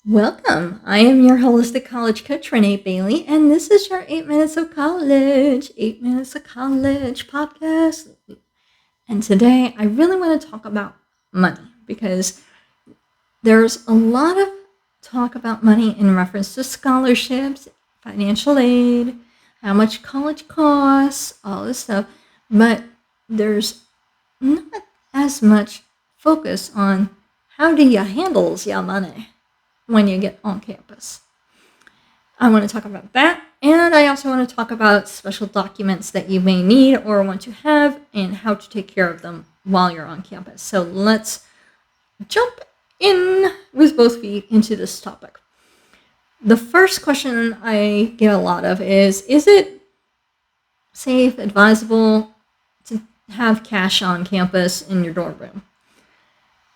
Welcome. I am your holistic college coach, Renee Bailey, and this is your 8 Minutes of College, 8 Minutes of College podcast. And today I really want to talk about money because there's a lot of talk about money in reference to scholarships, financial aid, how much college costs, all this stuff, but there's not as much focus on how do you handle your money when you get on campus. I want to talk about that, and I also want to talk about special documents that you may need or want to have and how to take care of them while you're on campus. So let's jump in with both feet into this topic. The first question I get a lot of is it safe, advisable to have cash on campus in your dorm room?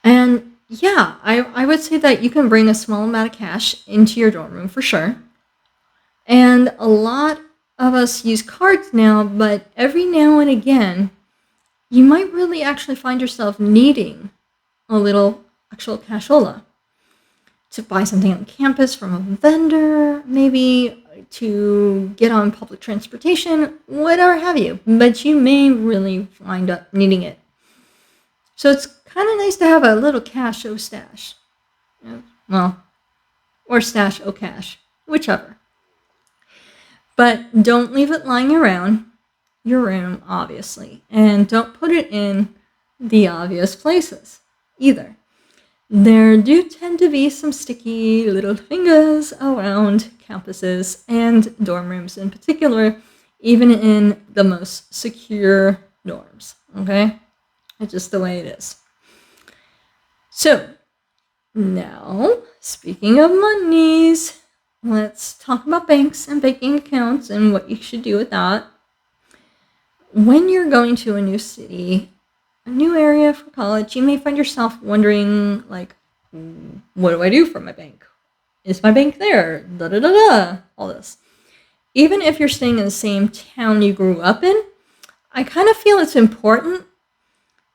And yeah, I would say that you can bring a small amount of cash into your dorm room for sure. And a lot of us use cards now, but every now and again, you might really actually find yourself needing a little actual cashola to buy something on campus from a vendor, maybe to get on public transportation, whatever have you. But you may really wind up needing it. So it's kind of nice to have a little cash o stash. Well, or stash o cash, whichever. But don't leave it lying around your room, obviously. And don't put it in the obvious places either. There do tend to be some sticky little fingers around campuses and dorm rooms in particular, even in the most secure dorms, okay? It's just the way it is. So, now, speaking of monies, let's talk about banks and banking accounts and what you should do with that. When you're going to a new city, a new area for college, you may find yourself wondering, like, what do I do for my bank? Is my bank there? Da-da-da-da, all this. Even if you're staying in the same town you grew up in, I kind of feel it's important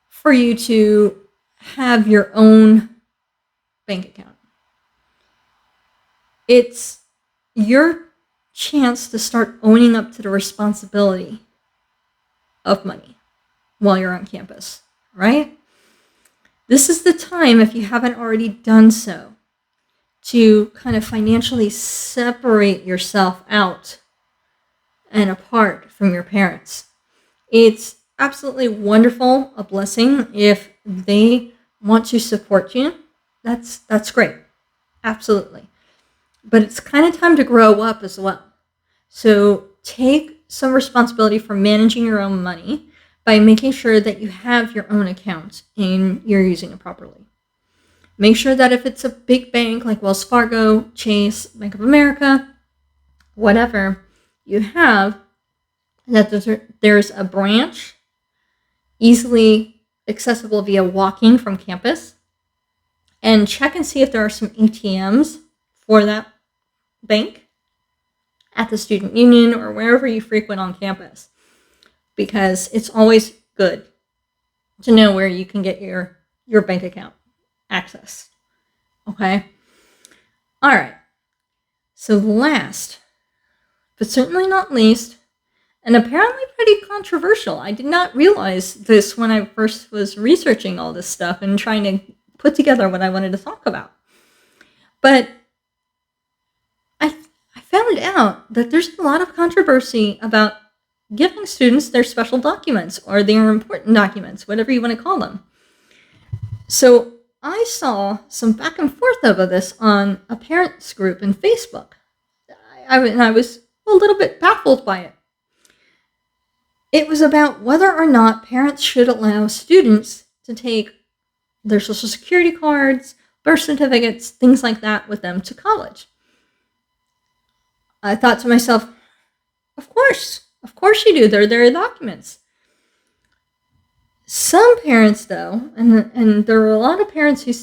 for you to have your own bank account. It's your chance to start owning up to the responsibility of money while you're on campus, right? This is the time, if you haven't already done so, to kind of financially separate yourself out and apart from your parents. It's absolutely wonderful, a blessing if they want to support you. That's great. Absolutely. But it's kind of time to grow up as well. So take some responsibility for managing your own money by making sure that you have your own account and you're using it properly. Make sure that if it's a big bank like Wells Fargo, Chase, Bank of America, whatever you have, that there's a branch easily accessible via walking from campus, and check and see if there are some ATMs for that bank at the student union or wherever you frequent on campus, because it's always good to know where you can get your bank account access. Okay? All right. So last, but certainly not least, and apparently pretty controversial. I did not realize this when I first was researching all this stuff and trying to put together what I wanted to talk about. But I found out that there's a lot of controversy about giving students their special documents or their important documents, whatever you want to call them. So I saw some back and forth over this on a parents group in Facebook. I was a little bit baffled by it. It was about whether or not parents should allow students to take their social security cards, birth certificates, things like that with them to college. I thought to myself, of course you do. They're their documents. Some parents, though, and there were a lot of parents who,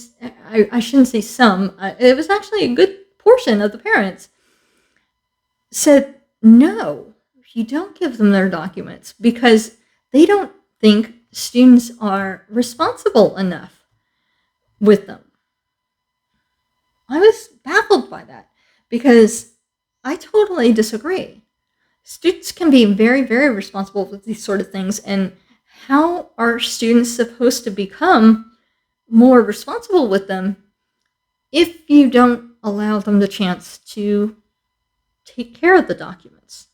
I shouldn't say some, it was actually a good portion of the parents, said, no, you don't give them their documents because they don't think students are responsible enough with them. I was baffled qualify that because I totally disagree. Students can be very, very responsible with these sort of things. And how are students supposed to become more responsible with them if you don't allow them the chance to take care of the documents?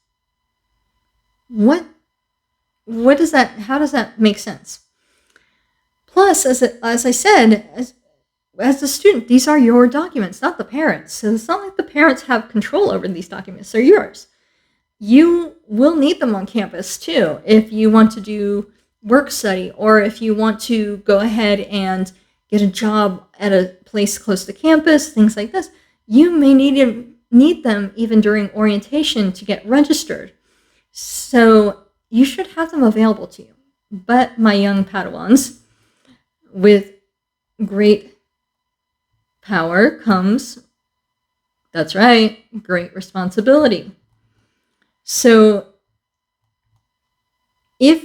What does that, how does that make sense? Plus, as I said, as a student, these are your documents, not the parents. So it's not like the parents have control over these documents. They're yours. You will need them on campus too if you want to do work study or if you want to go ahead and get a job at a place close to campus, things like this. You may need them even during orientation to get registered. So you should have them available to you. But my young Padawans, with great power comes, that's right, great responsibility. So if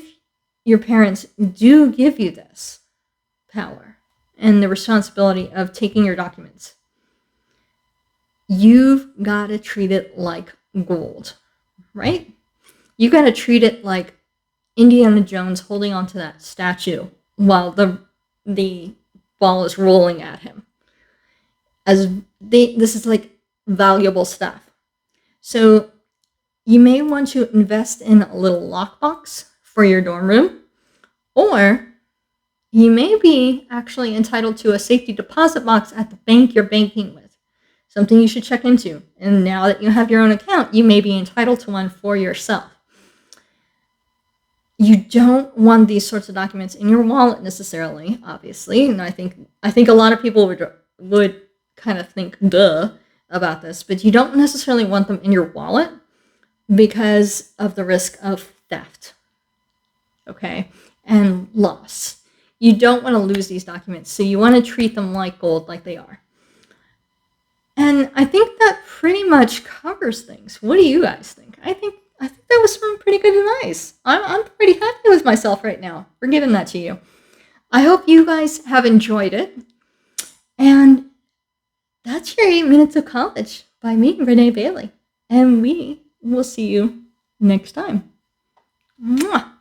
your parents do give you this power and the responsibility of taking your documents, you've got to treat it like gold, right? You got to treat it like Indiana Jones holding onto that statue while the ball is rolling at him. This is like valuable stuff. So you may want to invest in a little lockbox for your dorm room, or you may be actually entitled to a safety deposit box at the bank you're banking with. Something you should check into. And now that you have your own account, you may be entitled to one for yourself. You don't want these sorts of documents in your wallet necessarily, obviously. And I think a lot of people would kind of think duh about this, but you don't necessarily want them in your wallet because of the risk of theft, okay, and loss. You don't want to lose these documents, so you want to treat them like gold, like they are. And I think that pretty much covers things. What do you guys think? I think that was some pretty good advice. I'm pretty happy with myself right now for giving that to you. I hope you guys have enjoyed it. And that's your 8 Minutes of College by me, Renee Bailey. And we will see you next time. Mwah!